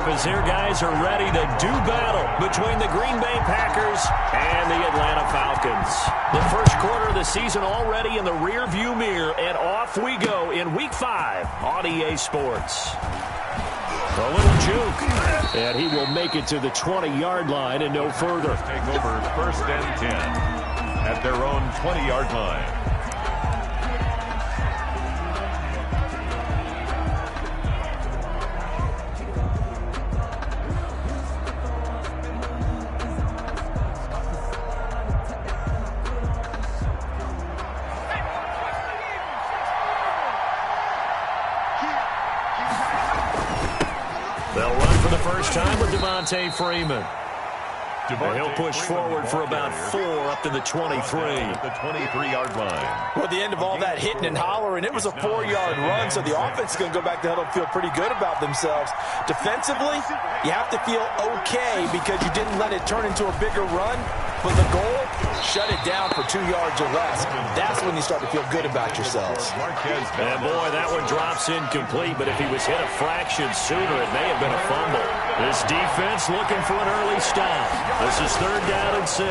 as their guys are ready to do battle between the Green Bay Packers and the Atlanta Falcons. The first quarter of the season already in the rearview mirror, and off we go in Week 5 on EA Sports. A little juke, and he will make it to the 20-yard line and no further. Take over 1st and 10 at their own 20-yard line. They'll run for the first time with Devontae Freeman. He'll push forward for about 4 up to the 23. At the 23-yard line. Well, at the end of all that hitting and hollering, it was a 4-yard run, so the offense is going to go back to huddle and feel pretty good about themselves. Defensively, you have to feel okay because you didn't let it turn into a bigger run, but the goal, shut it down for 2 yards or less. That's when you start to feel good about yourselves. And boy, that one drops incomplete, but if he was hit a fraction sooner, it may have been a fumble. This defense looking for an early stop. This is 3rd down and 6.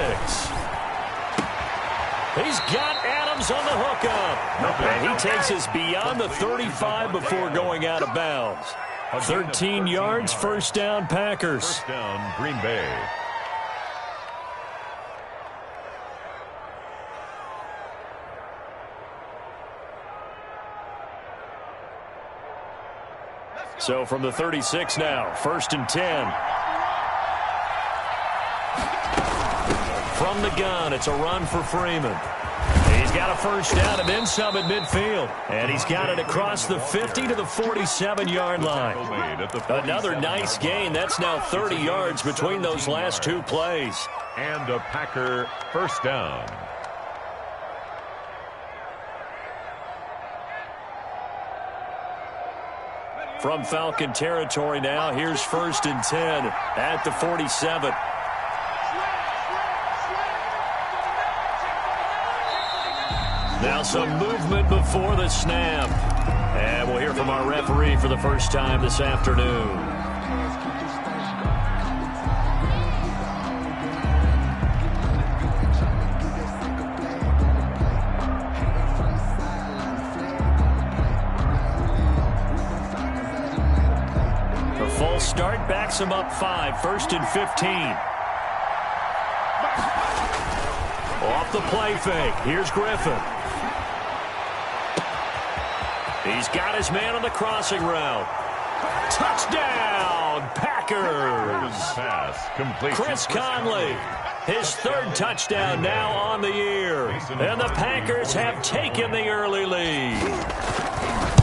He's got Adams on the hookup. And he takes us beyond the 35 before going out of bounds. 13 yards, 1st down, Packers. 1st down, Green Bay. So from the 36 now, 1st and 10. From the gun, it's a run for Freeman. He's got a 1st down and then some at midfield. And he's got it across the 50 to the 47-yard line. Another nice gain. That's now 30 yards between those last 2 plays. And a Packer 1st down. From Falcon territory now, here's 1st and 10 at the 47. Now some movement before the snap. And we'll hear from our referee for the first time this afternoon. Full start backs him up 5, 1st and 15. Off the play fake. Here's Griffin. He's got his man on the crossing route. Touchdown, Packers. Pass complete. Chris Conley, his 3rd touchdown now on the year. And the Packers have taken the early lead.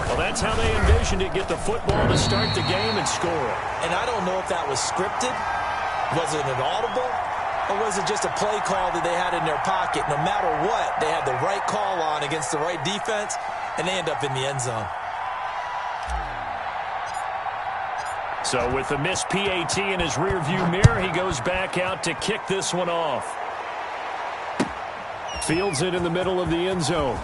Well, that's how they envisioned it, get the football to start the game and score it. And I don't know if that was scripted. Was it an audible? Or was it just a play call that they had in their pocket? No matter what, they had the right call on against the right defense, and they end up in the end zone. So with the missed PAT in his rearview mirror, he goes back out to kick this one off. Fields it in the middle of the end zone.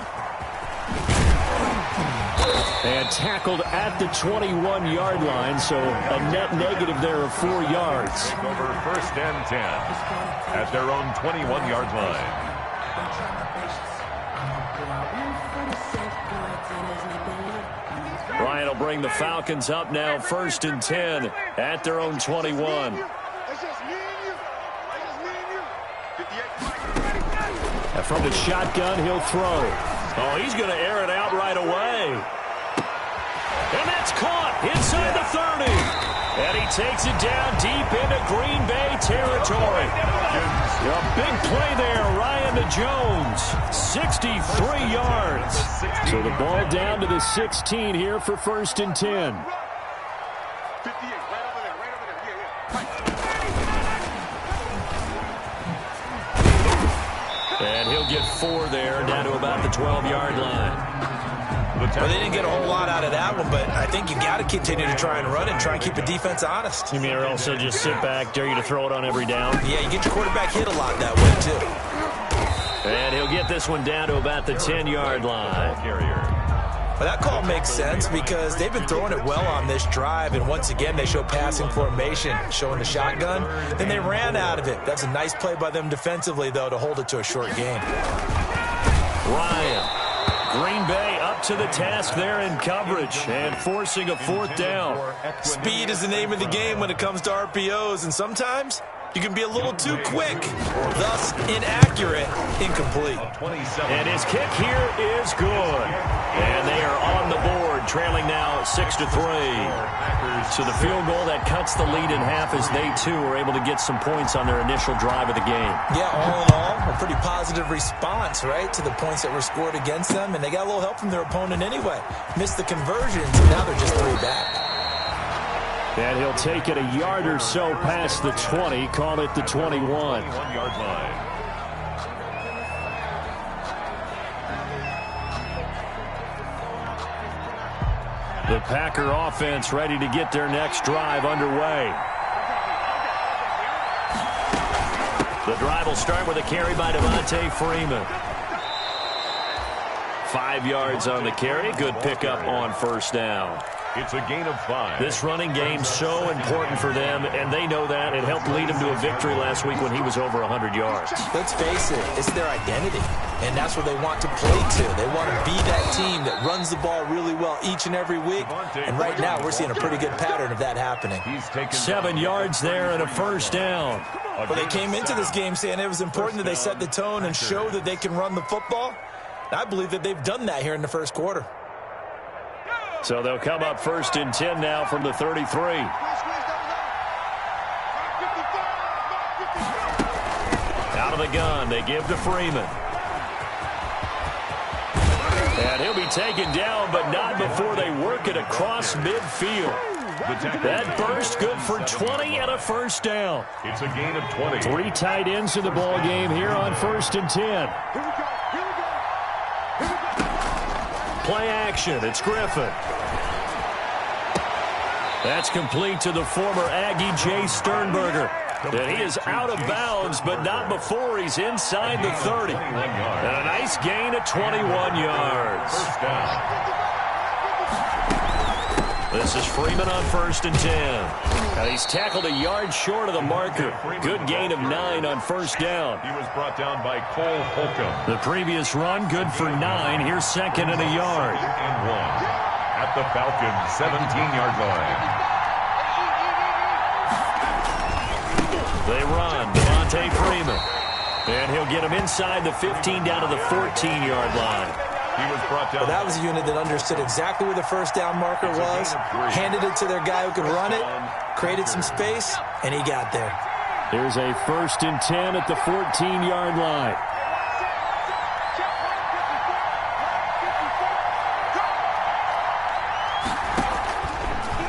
And tackled at the 21-yard line, so a net negative there of 4 yards. Over 1st and 10 at their own 21-yard line. Bryant will bring the Falcons up now, 1st and 10 at their own 21. And from the shotgun, he'll throw. Oh, he's going to air it out right away. And that's caught inside the 30. And he takes it down deep into Green Bay territory. A big play there, Ryan to Jones. 63 yards. So the ball down to the 16 here for 1st and 10. And he'll get 4 there, down to about the 12-yard line. Well, they didn't get a whole lot out of that one, but I think you got to continue to try and run and try and keep the defense honest. You mean or also just sit back, dare you to throw it on every down? Yeah, you get your quarterback hit a lot that way, too. And he'll get this one down to about the 10-yard line. Well, that call makes sense because they've been throwing it well on this drive, and once again, they show passing formation, showing the shotgun. Then they ran out of it. That's a nice play by them defensively, though, to hold it to a short gain. Ryan. Green Bay up to the task there in coverage and forcing a fourth down. Speed is the name of the game when it comes to RPOs, and sometimes you can be a little too quick, thus inaccurate, incomplete. And his kick here is good. And they are on the board, trailing now 6-3. So the field goal that cuts the lead in half as they, too, are able to get some points on their initial drive of the game. Yeah, all in all, a pretty positive response, right, to the points that were scored against them. And they got a little help from their opponent anyway. Missed the conversions, and now they're just 3 back. And he'll take it a yard or so past the 20, call it the 21. 21-yard line. The Packer offense ready to get their next drive underway. The drive will start with a carry by Devontae Freeman. 5 yards on the carry. Good pickup on first down. It's a gain of 5. This running game so important for them, and they know that. It helped lead them to a victory last week when he was over 100 yards. Let's face it, it's their identity, and that's what they want to play to. They want to be that team that runs the ball really well each and every week, and right now we're seeing a pretty good pattern of that happening. 7 yards there and a first down. But they came into this game saying it was important that they set the tone and show that they can run the football. I believe that they've done that here in the first quarter. So they'll come up 1st and 10 now from the 33. Out of the gun, they give to Freeman. And he'll be taken down, but not before they work it across midfield. That burst good for 20 and a first down. It's a gain of 20. 3 tight ends in the ball game here on 1st and 10. Play action. It's Griffin. That's complete to the former Aggie Jay Sternberger. And he is out of bounds, but not before he's inside the 30. And a nice gain of 21 yards. This is Freeman on 1st and 10. And he's tackled a yard short of the marker. Good gain of 9 on first down. He was brought down by Cole Holcomb. The previous run, good for 9. Here's 2nd and a yard. And 1 at the Falcons' 17-yard line. They run. Devontae Freeman. And he'll get him inside the 15 down to the 14-yard line. He was brought down. Well, that was a unit that understood exactly where the first down marker was, handed it to their guy who could run it, created some space, and he got there. Here's a 1st and 10 at the 14-yard line.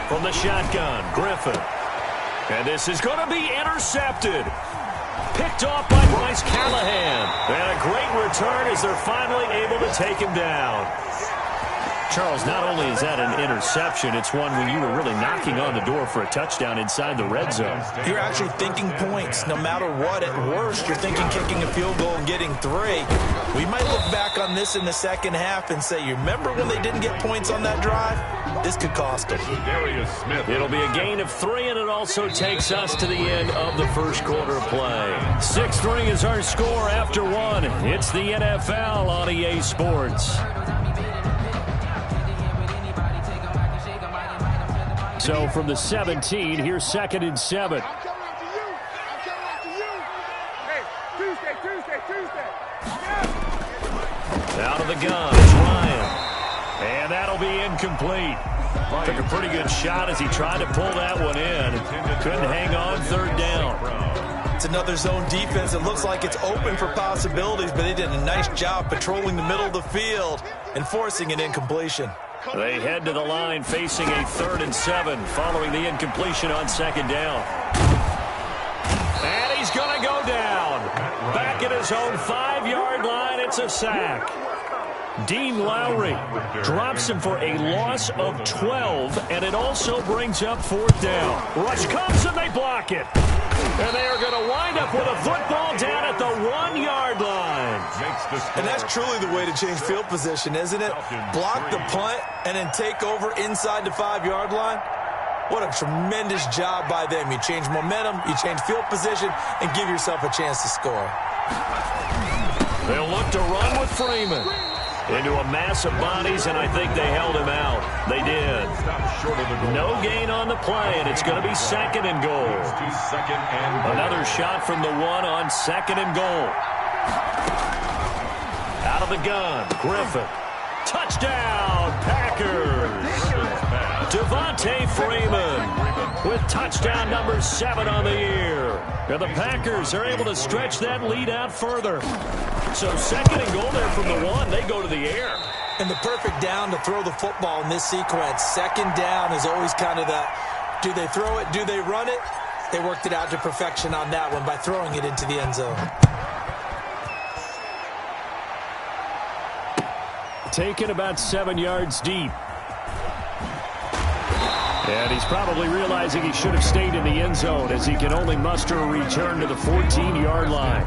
From the shotgun, Griffin. And this is going to be intercepted. Picked off by Bryce Callahan. And a great return as they're finally able to take him down. Charles, not only is that an interception, it's one when you were really knocking on the door for a touchdown inside the red zone. You're actually thinking points. No matter what, at worst, you're thinking kicking a field goal and getting 3. We might look back on this in the second half and say, you remember when they didn't get points on that drive? This could cost them. It'll be a gain of 3, and it also takes us to the end of the first quarter of play. 6-3 is our score after 1. It's the NFL on EA Sports. So from the 17, here's 2nd and 7. Out of the gun, it's Ryan. And that'll be incomplete. Took a pretty good shot as he tried to pull that one in. Couldn't hang on 3rd down. It's another zone defense. It looks like it's open for possibilities, but they did a nice job patrolling the middle of the field and forcing an incompletion. They head to the line facing a 3rd and 7 following the incompletion on 2nd down. And he's going to go down. Back at his own 5-yard line, it's a sack. Dean Lowry drops him for a loss of 12, and it also brings up 4th down. Rush comes and they block it. And they are going to wind up with a football down at the 1-yard line. And that's truly the way to change field position, isn't it? Block the punt and then take over inside the 5-yard line. What a tremendous job by them. You change momentum, you change field position, and give yourself a chance to score. They'll look to run with Freeman. Into a mass of bodies, and I think they held him out. They did. No gain on the play, and it's going to be 2nd and goal. Another shot from the 1 on 2nd and goal. Out of the gun, Griffin. Touchdown, Packers. Devontae Freeman with touchdown number 7 on the year. And the Packers are able to stretch that lead out further. So 2nd and goal there from the 1. They go to the air. And the perfect down to throw the football in this sequence. 2nd down is always kind of the, do they throw it, do they run it? They worked it out to perfection on that one by throwing it into the end zone. Taken about 7 yards deep. And he's probably realizing he should have stayed in the end zone as he can only muster a return to the 14-yard line.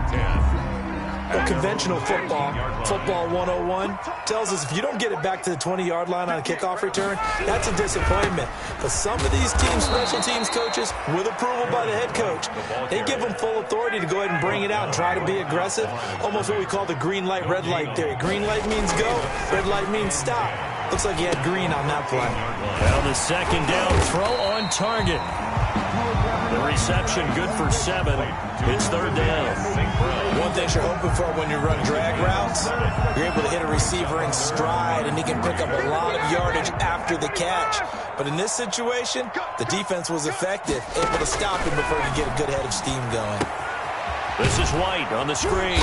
Well, conventional football, football 101, tells us if you don't get it back to the 20-yard line on a kickoff return, that's a disappointment. But some of these special teams coaches, with approval by the head coach, they give them full authority to go ahead and bring it out and try to be aggressive. Almost what we call the green light, red light theory. Green light means go, red light means stop. Looks like he had green on that play. Well, the 2nd down throw on target. The reception good for 7. It's 3rd down. One thing you're hoping for when you run drag routes, you're able to hit a receiver in stride, and he can pick up a lot of yardage after the catch. But in this situation, the defense was effective, able to stop him before he could get a good head of steam going. This is White on the screen.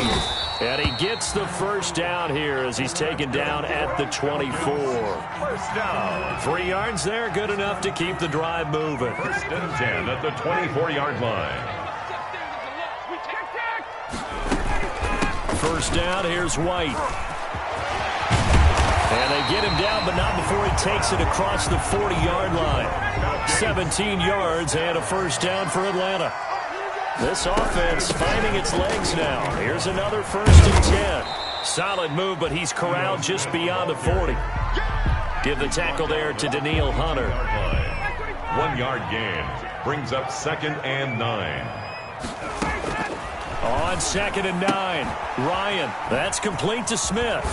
And he gets the 1st down here as he's taken down at the 24. 1st down. 3 yards there, good enough to keep the drive moving. 1st and 10 at the 24-yard line. 1st down, here's White. And they get him down, but not before he takes it across the 40-yard line. 17 yards and a 1st down for Atlanta. This offense finding its legs now. Here's another 1st and 10. Solid move, but he's corralled just beyond the 40. Give the tackle there to Daniil Hunter. 1-yard gain brings up 2nd and 9. On 2nd and 9, Ryan. That's complete to Smith.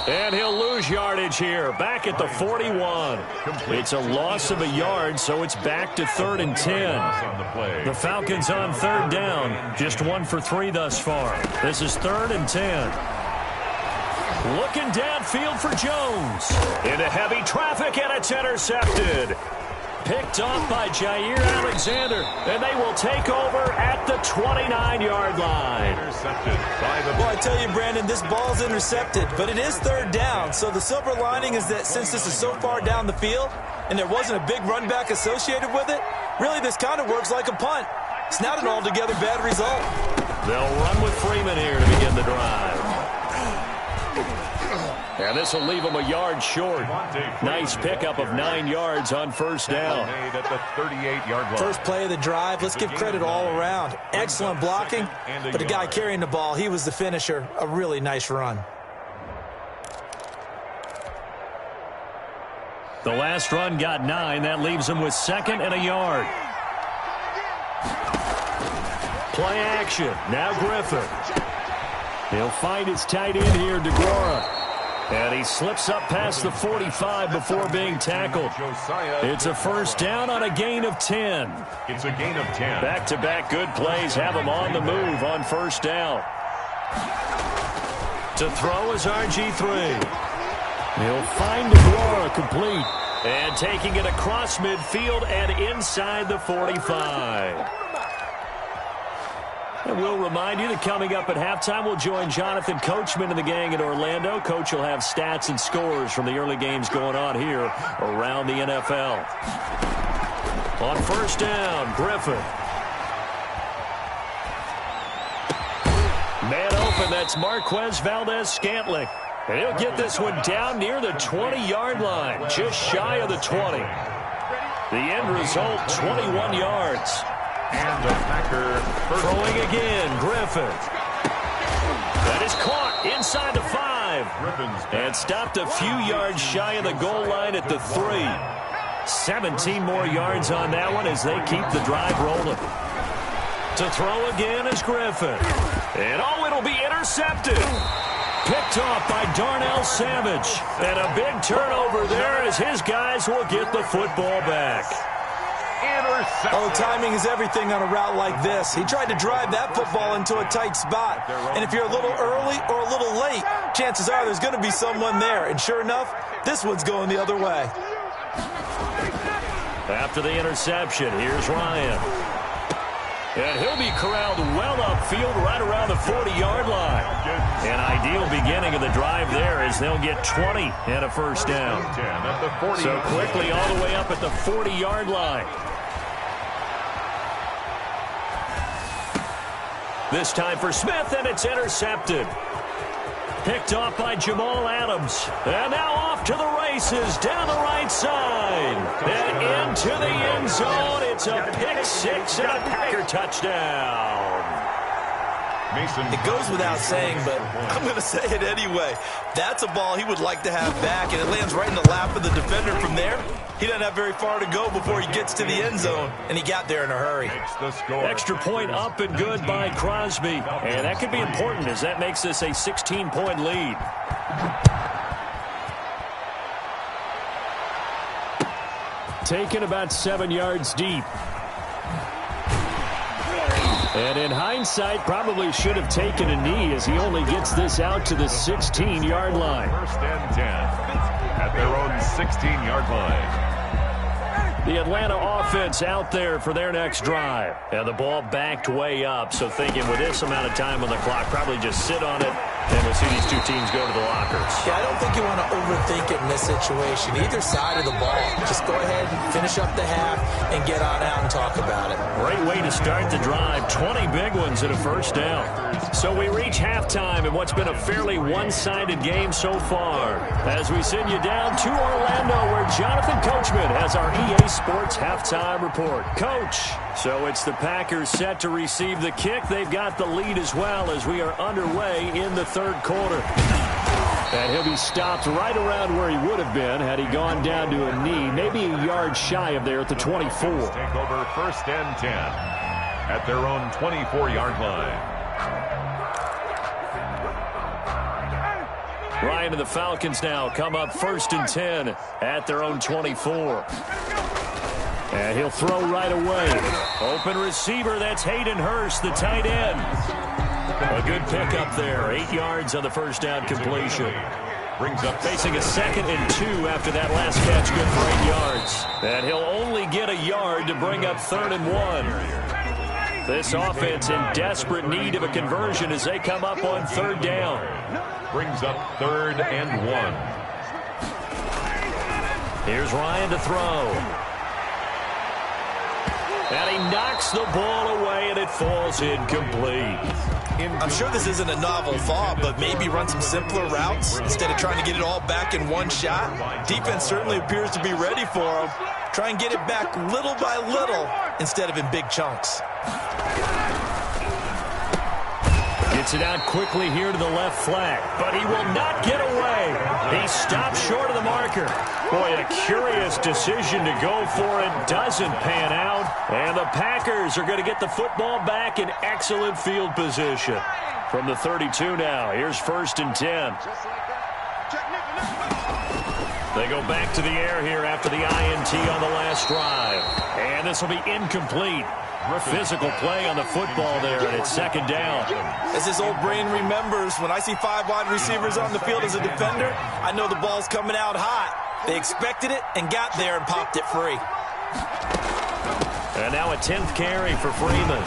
And he'll lose yardage here, back at the 41. It's a loss of a yard, so it's back to 3rd and 10. The Falcons on 3rd down, just 1 for 3 thus far. This is 3rd and 10. Looking downfield for Jones. Into heavy traffic, and it's intercepted. Picked off by Jair Alexander, and they will take over at the 29-yard line. Intercepted by the... Well, I tell you, Brandon, this ball's intercepted, but it is 3rd down. So the silver lining is that since this is so far down the field and there wasn't a big run back associated with it, really this kind of works like a punt. It's not an altogether bad result. They'll run with Freeman here to begin the drive. And this will leave him a yard short. Nice pickup of 9 yards on 1st down. At the 38-yard line. First play of the drive, let's give credit all around. Excellent blocking, but the guy carrying the ball, he was the finisher. A really nice run. The last run got 9. That leaves him with 2nd and a yard. Play action. Now Griffin. He'll find his tight end here, DeGuara. And he slips up past the 45 before being tackled. It's a 1st down on a gain of 10. It's a gain of 10. Back-to-back good plays have him on the move on 1st down. To throw is RG3. He'll find DeGuara complete. And taking it across midfield and inside the 45. And we'll remind you that coming up at halftime, we'll join Jonathan Coachman and the gang in Orlando. Coach will have stats and scores from the early games going on here around the NFL. On 1st down, Griffin. Man open, that's Marquez Valdez-Scantling. And he'll get this one down near the 20-yard line, just shy of the 20. The end result, 21 yards. And the Packer throwing again, Griffin. That is caught inside the 5. And stopped a few yards shy of the goal line at the 3. 17 more yards on that one as they keep the drive rolling. To throw again is Griffin. And it'll be intercepted. Picked off by Darnell Savage. And a big turnover there as his guys will get the football back. Oh, timing is everything on a route like this. He tried to drive that football into a tight spot. And if you're a little early or a little late, chances are there's going to be someone there. And sure enough, this one's going the other way. After the interception, here's Ryan. And he'll be corralled well upfield right around the 40-yard line. An ideal beginning of the drive there as they'll get 20 and a first down. So quickly all the way up at the 40-yard line. This time for Smith, and it's intercepted. Picked off by Jamal Adams. And now off to the races down the right side. And into the end zone. It's a pick 6 and a Packer touchdown. It goes without saying, but I'm going to say it anyway. That's a ball he would like to have back, and it lands right in the lap of the defender from there. He doesn't have very far to go before he gets to the end zone, and he got there in a hurry. Extra point up and good by Crosby. And that could be important as that makes this a 16-point lead. Taken about 7 yards deep. And in hindsight, probably should have taken a knee as he only gets this out to the 16-yard line. First and 10 at their own 16-yard line. The Atlanta offense out there for their next drive. And the ball backed way up, so thinking with this amount of time on the clock, probably just sit on it, and we'll see these two teams go to the lockers. Yeah, I don't think you want to overthink it in this situation. Either side of the ball. Just go ahead and finish up the half and get on out and talk about it. Great way to start the drive. 20 big ones and a first down. So we reach halftime in what's been a fairly one-sided game so far. As we send you down to Orlando, where Jonathan Coachman has our EA Sports halftime report. Coach, so it's the Packers set to receive the kick. They've got the lead as well as we are underway in the third quarter. And he'll be stopped right around where he would have been had he gone down to a knee, maybe a yard shy of there at the 24. Take over first and 10 at their own 24-yard line. Ryan and the Falcons now come up first and 10 at their own 24. And he'll throw right away. Open receiver, that's Hayden Hurst, the tight end. A good pickup there. 8 yards on the first down completion. Brings up facing a 2nd and 2 after that last catch, good for 8 yards. And he'll only get a yard to bring up 3rd and 1. This offense in desperate need of a conversion as they come up on 3rd down. Brings up 3rd and 1. Here's Ryan to throw. And he knocks the ball away, and it falls incomplete. I'm sure this isn't a novel thought, but maybe run some simpler routes instead of trying to get it all back in one shot. Defense certainly appears to be ready for him. Try and get it back little by little instead of in big chunks. Gets it out quickly here to the left flank, but he will not get away. He stopped short of the marker. Boy, a curious decision to go for it. Doesn't pan out. And the Packers are going to get the football back in excellent field position. From the 32 now, here's 1st and 10. They go back to the air here after the INT on the last drive. And this will be incomplete. Physical play on the football there, and it's 2nd down. As his old brain remembers, when I see 5 wide receivers on the field as a defender, I know the ball's coming out hot. They expected it and got there and popped it free. And now a 10th carry for Freeman.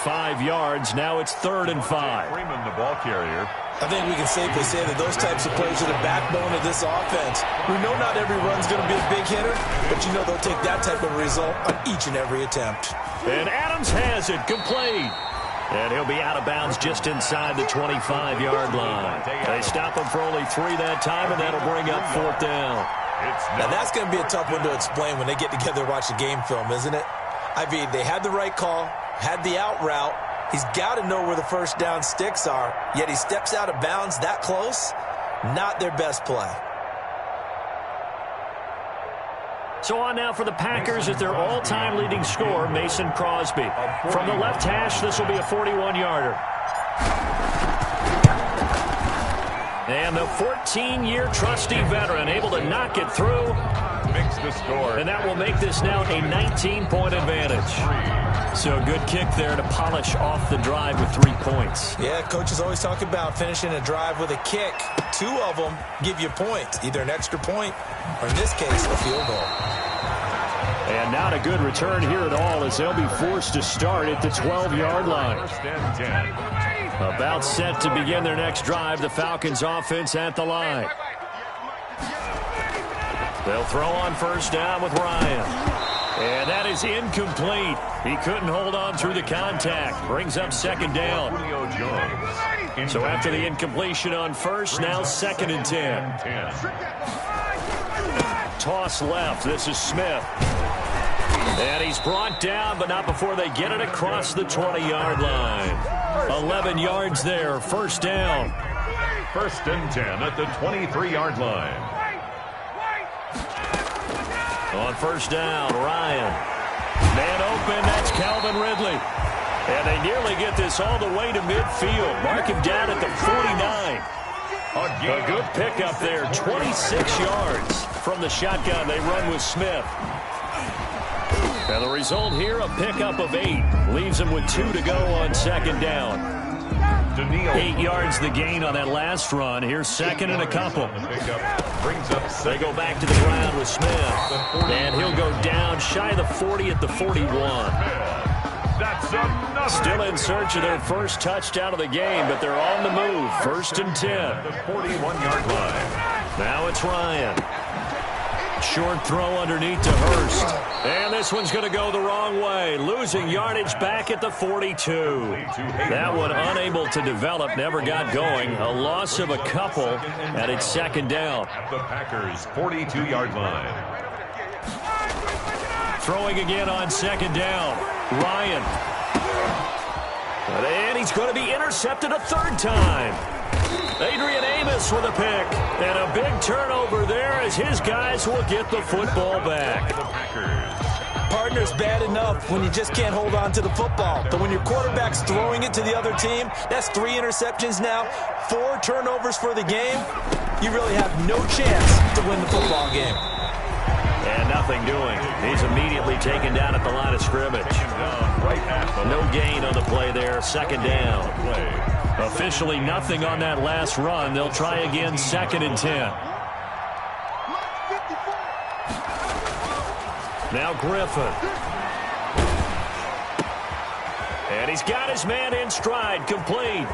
5 yards. Now it's 3rd and 5. Freeman, the ball carrier. I think we can safely say that those types of plays are the backbone of this offense. We know not every run's going to be a big hitter, but you know they'll take that type of result on each and every attempt. And Adams has it complete. And he'll be out of bounds just inside the 25-yard line. They stop him for only 3 that time, and that'll bring up 4th down. Now that's going to be a tough one to explain when they get together and watch the game film, isn't it? I mean, they had the right call, had the out route. He's got to know where the first down sticks are, yet he steps out of bounds that close. Not their best play. So on now for the Packers at their all-time leading scorer, Mason Crosby. From the left hash, this will be a 41-yarder. And the 14-year trusty veteran able to knock it through. Makes the score. And that will make this now a 19-point advantage. So a good kick there to polish off the drive with 3 points. Yeah, coaches always talk about finishing a drive with a kick. 2 of them give you points, either an extra point or, in this case, a field goal. And not a good return here at all as they'll be forced to start at the 12-yard line. First and 10. About set to begin their next drive, the Falcons offense at the line. They'll throw on first down with Ryan. And that is incomplete. He couldn't hold on through the contact. Brings up second down. Julio Jones. So after the incompletion on first, now second and 10. Toss left. This is Smith. And he's brought down, but not before they get it across the 20-yard line. 11 yards there. First down. First and 10 at the 23-yard line. On first down, Ryan. Man open, that's Calvin Ridley. And they nearly get this all the way to midfield. Mark him down at the 49. A good pickup there, 26 yards from the shotgun. They run with Smith. And the result here, a pickup of 8. Leaves them with 2 to go on second down. 8 yards the gain on that last run. Here's second and a couple. They go back to the ground with Smith. And he'll go down shy of the 40 at the 41. Still in search of their first touchdown of the game, but they're on the move. First and 10. The 41-yard line. Now it's Ryan. Short throw underneath to Hurst. And this one's going to go the wrong way. Losing yardage back at the 42. That one unable to develop, never got going. A loss of a couple, and it's second down. At the Packers' 42-yard line. Throwing again on second down. Ryan. And he's going to be intercepted a third time. Adrian Amos with a pick. And a big turnover there as his guys will get the football back. Partner's bad enough when you just can't hold on to the football. But when your quarterback's throwing it to the other team, that's 3 interceptions now, 4 turnovers for the game. You really have no chance to win the football game. And nothing doing. He's immediately taken down at the line of scrimmage. No gain on the play there. Second down. Officially nothing on that last run. They'll try again second and 10. Now Griffin. And he's got his man in stride. Complete.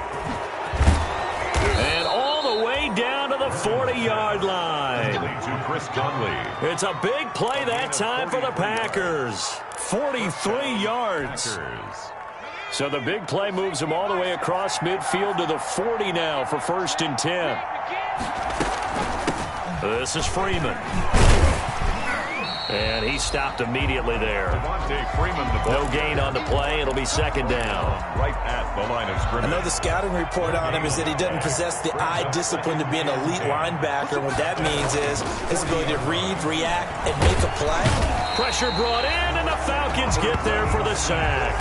And all the way down to the 40-yard line. To Chris Conley. It's a big play that time for the Packers. 43 yards. So the big play moves them all the way across midfield to the 40 now for first and 10. This is Freeman. And he stopped immediately there. No gain on the play. It'll be second down. Right at the line of scrimmage. I know the scouting report on him is that he doesn't possess the eye discipline to be an elite linebacker. What that means is his ability to read, react, and make a play. Pressure brought in, and the Falcons get there for the sack.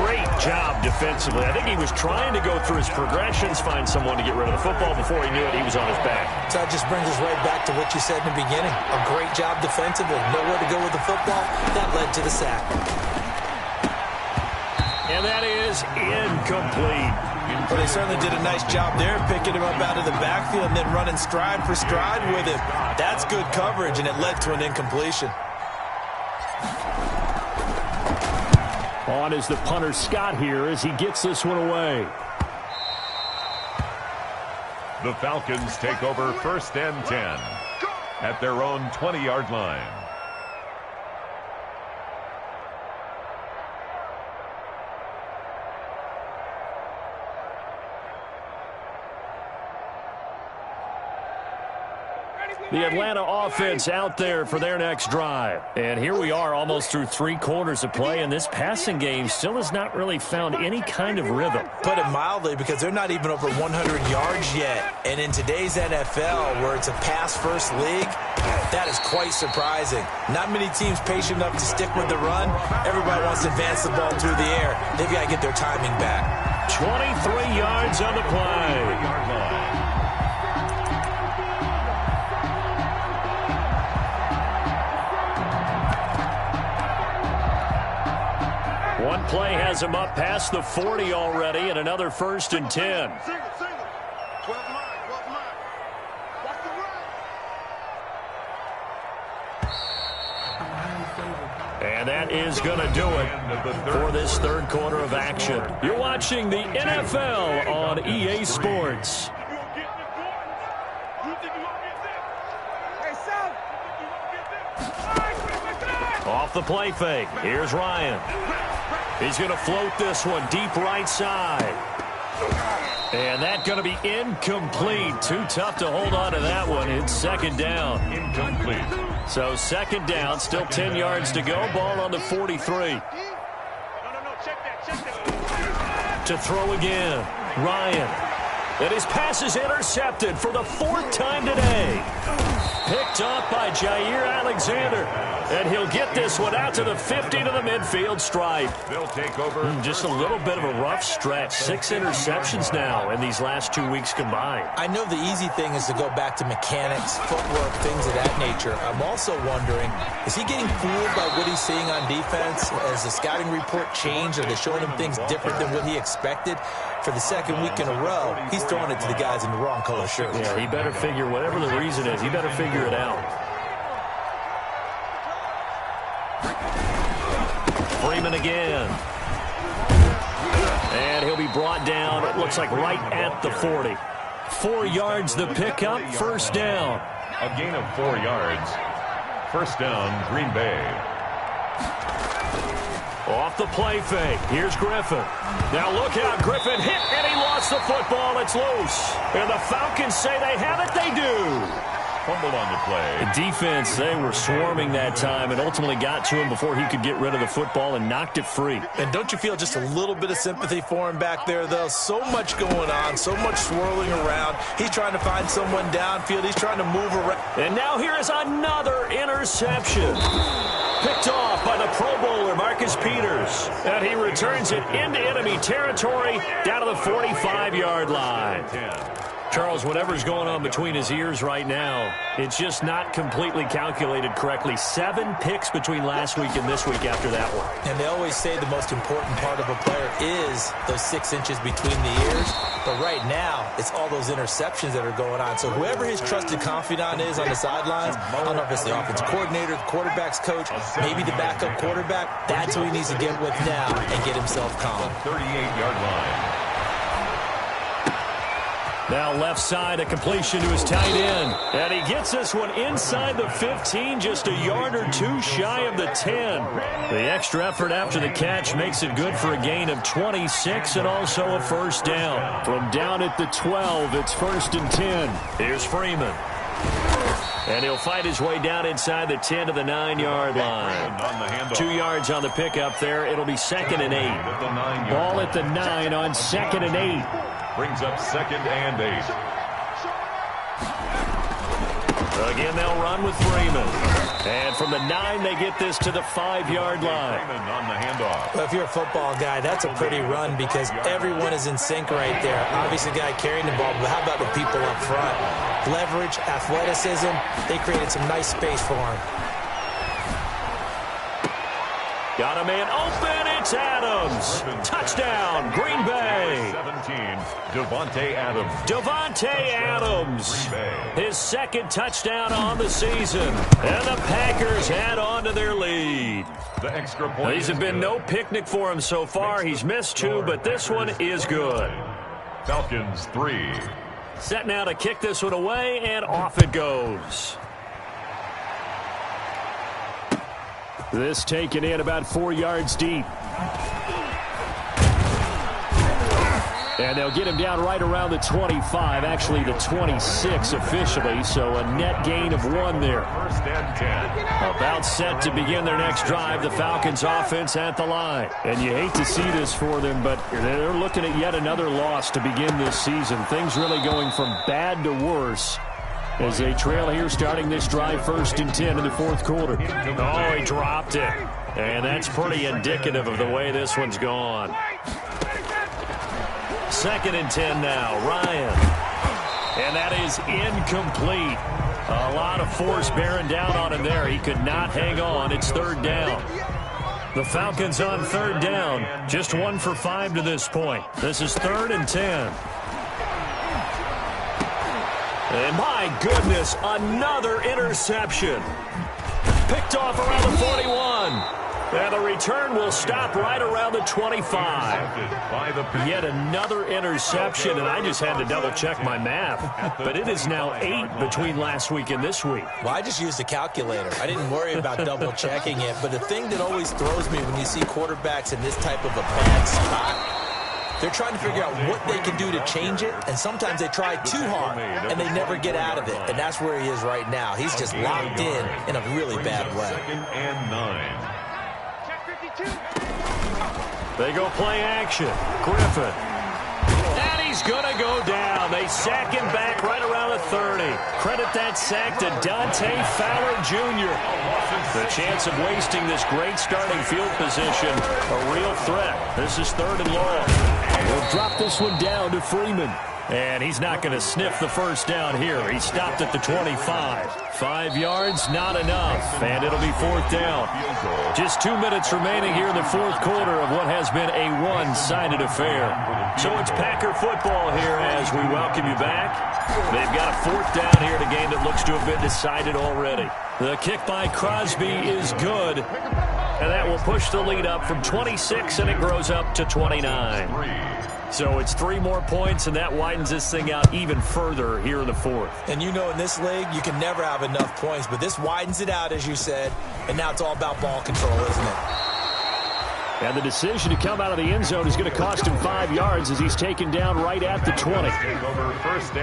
Great job defensively. I think he was trying to go through his progressions, find someone to get rid of the football. Before he knew it, he was on his back. So that just brings us right back to what you said in the beginning. A great job defensively. Nowhere to go with the football. That led to the sack. And that is incomplete. Well, they certainly did a nice job there, picking him up out of the backfield and then running stride for stride with him. That's good coverage, and it led to an incompletion. On is the punter Scott here as he gets this one away. The Falcons take over first and 10 at their own 20-yard line. The Atlanta offense out there for their next drive. And here we are almost through 3 quarters of play, and this passing game still has not really found any kind of rhythm. Put it mildly, because they're not even over 100 yards yet. And in today's NFL, where it's a pass-first league, that is quite surprising. Not many teams patient enough to stick with the run. Everybody wants to advance the ball through the air. They've got to get their timing back. 23 yards on the play. One play has him up past the 40 already, and another 1st and 10. And that is going to do it for this 3rd quarter of action. You're watching the NFL on EA Sports. Off the play fake. Here's Ryan. He's going to float this one deep right side. And that's going to be incomplete. Too tough to hold on to that one. It's 2nd down. Incomplete. So 2nd down, still 10 yards to go. Ball on the 43. To throw again. Ryan. And his pass is intercepted for the 4th time today. Picked off by Jair Alexander. And he'll get this one out to the 50 to the midfield stripe. They'll take over. Just a little bit of a rough stretch. 6 interceptions now in these last 2 weeks combined. I know the easy thing is to go back to mechanics, footwork, things of that nature. I'm also wondering, is he getting fooled by what he's seeing on defense? Has the scouting report changed? Are they showing him things different than what he expected? For the 2nd week in a row, he's throwing it to the guys in the wrong color shirts. Yeah, he better figure, whatever the reason is, he better figure it out. Freeman again. And he'll be brought down, it looks like right at the 40. 4 yards the pickup, 1st down. A gain of 4 yards. 1st down, Green Bay. Off the play fake. Here's Griffin. Now look out. Griffin hit, and he lost the football. It's loose. And the Falcons say they have it. They do. Fumbled on the play. The defense, they were swarming that time and ultimately got to him before he could get rid of the football and knocked it free. And don't you feel just a little bit of sympathy for him back there, though? So much going on, so much swirling around. He's trying to find someone downfield. He's trying to move around. And now here is another interception. Picked off by the Pro Bowler, Marcus Peters. And he returns it into enemy territory down to the 45-yard line. Charles, whatever's going on between his ears right now, it's just not completely calculated correctly. 7 picks between last week and this week after that one. And they always say the most important part of a player is those 6 inches between the ears. But right now, it's all those interceptions that are going on. So whoever his trusted confidant is on the sidelines, I don't know if it's the offense coordinator, the quarterback's coach, maybe the backup quarterback, that's who he needs to get with now and get himself calm. 38-yard line. Now left side, a completion to his tight end. And he gets this one inside the 15, just a yard or 2 shy of the 10. The extra effort after the catch makes it good for a gain of 26 and also a 1st down. From down at the 12, it's 1st and 10. Here's Freeman. And he'll fight his way down inside the 10 to the 9-yard line. 2 yards on the pickup there. It'll be 2nd and 8. Ball at the 9 on 2nd and 8. Brings up 2nd and 8. Again, they'll run with Freeman. And from the 9, they get this to the 5-yard line. Freeman on the handoff. Well, if you're a football guy, that's a pretty run because everyone is in sync right there. Obviously, the guy carrying the ball, but how about the people up front? Leverage, athleticism, they created some nice space for him. Got a man open, it's Adams. Touchdown, Green Bay. 17, Devontae Adams. Devontae Adams, his 2nd touchdown on the season. And the Packers add on to their lead. The extra point. These have been no picnic for him so far. He's missed 2, but this one is good. Falcons 3. Set now to kick this one away, and off it goes. This taken in about 4 yards deep. And they'll get him down right around the 25, actually the 26 officially, so a net gain of 1 there. First and 10. About set to begin their next drive, the Falcons offense at the line. And you hate to see this for them, but they're looking at yet another loss to begin this season. Things really going from bad to worse as they trail here starting this drive 1st and 10 in the 4th quarter. Oh, he dropped it. And that's pretty indicative of the way this one's gone. 2nd and 10 now, Ryan. And that is incomplete. A lot of force bearing down on him there. He could not hang on. It's 3rd down. The Falcons on 3rd down. Just 1 for 5 to this point. This is 3rd and 10. And my goodness, another interception. Picked off around the 41. And the return will stop right around the 25. Yet another interception, and I just had to double-check my math. But it is now 8 between last week and this week. Well, I just used a calculator. I didn't worry about double-checking it. But the thing that always throws me when you see quarterbacks in this type of a bad spot, they're trying to figure out what they can do to change it, and sometimes they try too hard, and they never get out of it. And that's where he is right now. He's just locked in a really bad way. 2nd and 9. They go play action. Griffin. And he's going to go down. They sack him back right around the 30. Credit that sack to Dante Fowler Jr. The chance of wasting this great starting field position, a real threat. This is 3rd and long. They'll drop this one down to Freeman. And he's not going to sniff the first down here. He stopped at the 25. 5 yards, not enough. And it'll be 4th down. Just 2 minutes remaining here in the 4th quarter of what has been a one-sided affair. So it's Packer football here as we welcome you back. They've got a 4th down here in a game that looks to have been decided already. The kick by Crosby is good. And that will push the lead up from 26, and it grows up to 29. So it's 3 more points, and that widens this thing out even further here in the 4th. And you know in this league, you can never have enough points, but this widens it out, as you said, and now it's all about ball control, isn't it? And the decision to come out of the end zone is going to cost him 5 yards as he's taken down right at the 20.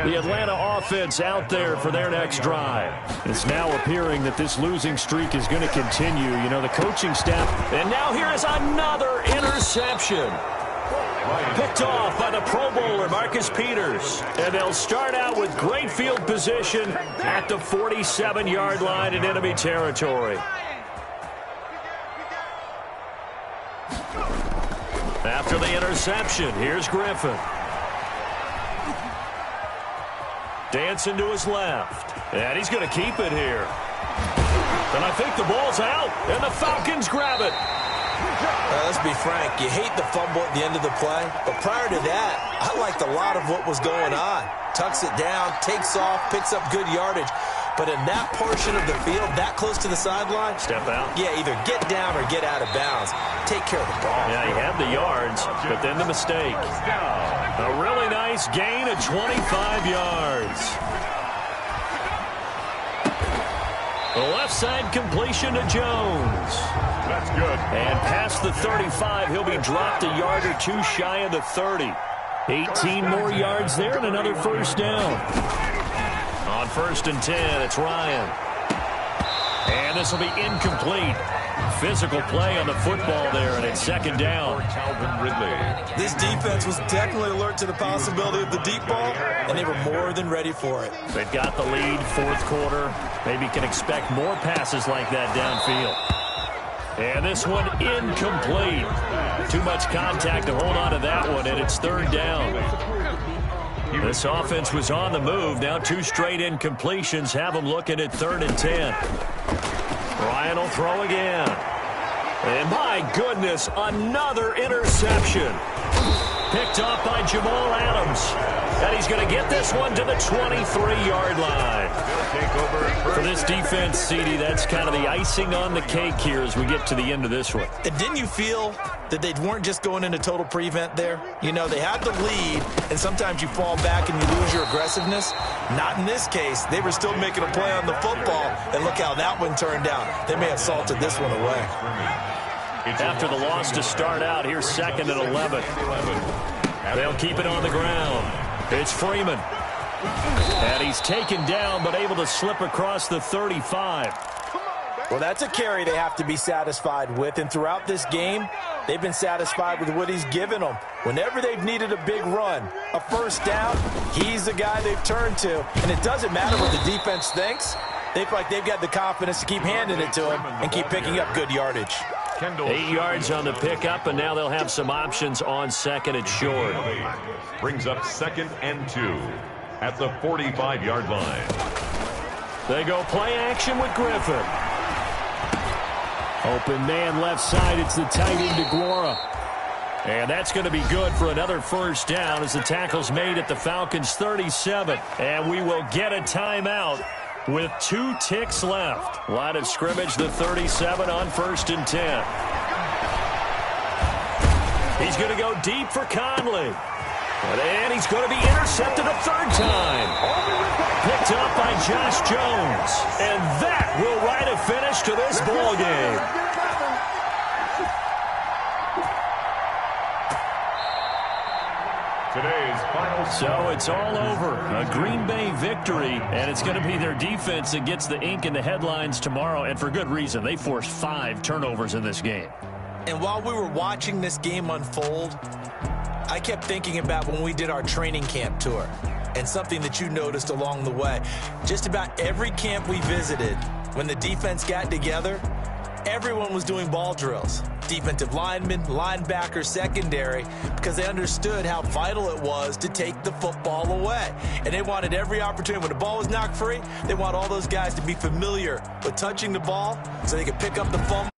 The Atlanta offense out there for their next drive. It's now appearing that this losing streak is going to continue. You know, the coaching staff. And now here is another interception. Picked off by the Pro Bowler, Marcus Peters. And they'll start out with great field position at the 47-yard line in enemy territory. After the interception, here's Griffin. Dancing to his left. And he's going to keep it here. And I think the ball's out, and the Falcons grab it. Let's be frank, you hate the fumble at the end of the play, but prior to that, I liked a lot of what was going on. Tucks it down, takes off, picks up good yardage. But in that portion of the field, that close to the sideline, step out. Yeah, either get down or get out of bounds. Take care of the ball. Yeah, he had the yards, but then the mistake. A really nice gain of 25 yards. The left side completion to Jones. That's good. And past the 35, he'll be dropped a yard or 2 shy of the 30. 18 more yards there and another 1st down. On 1st and 10, it's Ryan. And this will be incomplete. Physical play on the football there, and it's 2nd down. Calvin Ridley. This defense was definitely alert to the possibility of the deep ball, and they were more than ready for it. They've got the lead, 4th quarter. Maybe can expect more passes like that downfield. And this one incomplete. Too much contact to hold on to that one, and it's 3rd down. This offense was on the move. Now 2 straight incompletions have them looking at 3rd and 10. Ryan will throw again. And my goodness, another interception. Picked off by Jamal Adams. And he's going to get this one to the 23-yard line. For this defense, CD, that's kind of the icing on the cake here as we get to the end of this one. And didn't you feel that they weren't just going into total prevent there? You know, they had the lead, and sometimes you fall back and you lose your aggressiveness. Not in this case. They were still making a play on the football, and look how that one turned out. They may have salted this one away. After the loss to start out, here's 2nd and 11. They'll keep it on the ground. It's Freeman. And he's taken down, but able to slip across the 35. Well, that's a carry they have to be satisfied with. And throughout this game, they've been satisfied with what he's given them. Whenever they've needed a big run, a first down, he's the guy they've turned to. And it doesn't matter what the defense thinks. They feel like they've got the confidence to keep handing it to him and keep picking up good yardage. 8 yards on the pickup, and now they'll have some options on second and short. Brings up 2nd and 2 at the 45-yard line. They go play action with Griffin. Open man left side. It's the tight end DeGuara. And that's going to be good for another first down as the tackle's made at the Falcons' 37. And we will get a timeout with 2 ticks left. Line of scrimmage, the 37 on 1st and 10. He's going to go deep for Conley. And he's going to be intercepted a 3rd time. Picked up by Josh Jones. And that will write a finish to this ball game. Today's final So it's all over. A Green Bay victory, and it's going to be their defense that gets the ink in the headlines tomorrow, and for good reason. They forced 5 turnovers in this game. And while we were watching this game unfold, I kept thinking about when we did our training camp tour and something that you noticed along the way. Just about every camp we visited, when the defense got together, everyone was doing ball drills. Defensive linemen, linebackers, secondary, because they understood how vital it was to take the football away. And they wanted every opportunity. When the ball was knocked free, they want all those guys to be familiar with touching the ball so they could pick up the fumble.